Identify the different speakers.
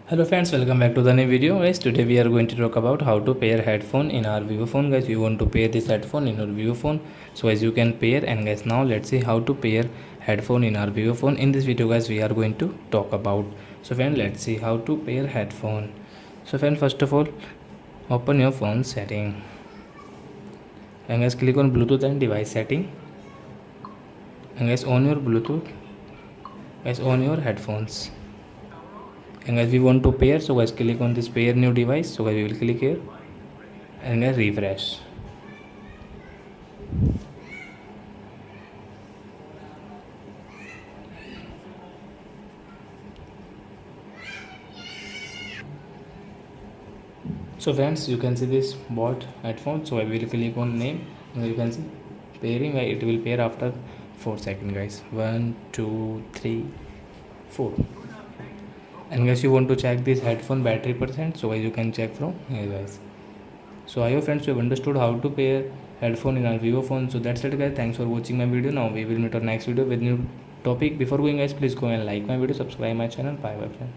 Speaker 1: Hello friends, welcome back to the new video guys. Today we are going to talk about how to pair headphone in our vivo phone guys. You want to pair this headphone in your vivo phone, so as you can pair. And guys, now let's see how to pair headphone in our vivo phone. In this video guys, we are going to talk about, so friend, let's see how to pair headphone. So friend, first of all, open your phone setting and guys, click on Bluetooth and device setting, and guys, on your Bluetooth, guys, on your headphones. And guys, we want to pair, so guys, click on this pair new device. So guys, we will click here and guys, refresh. So friends, you can see this bought headphone. So I will click on name and you can see pairing. It will pair after 4 seconds guys. 1 2 3 4. And guys, you want to check this headphone battery percent, so guys, you can check from here guys. So I hope friends you have understood how to pair headphone in our vivo phone. So that's it guys, thanks for watching my video. Now we will meet our next video with new topic. Before going guys, please go and like my video, subscribe my channel. Bye bye friends.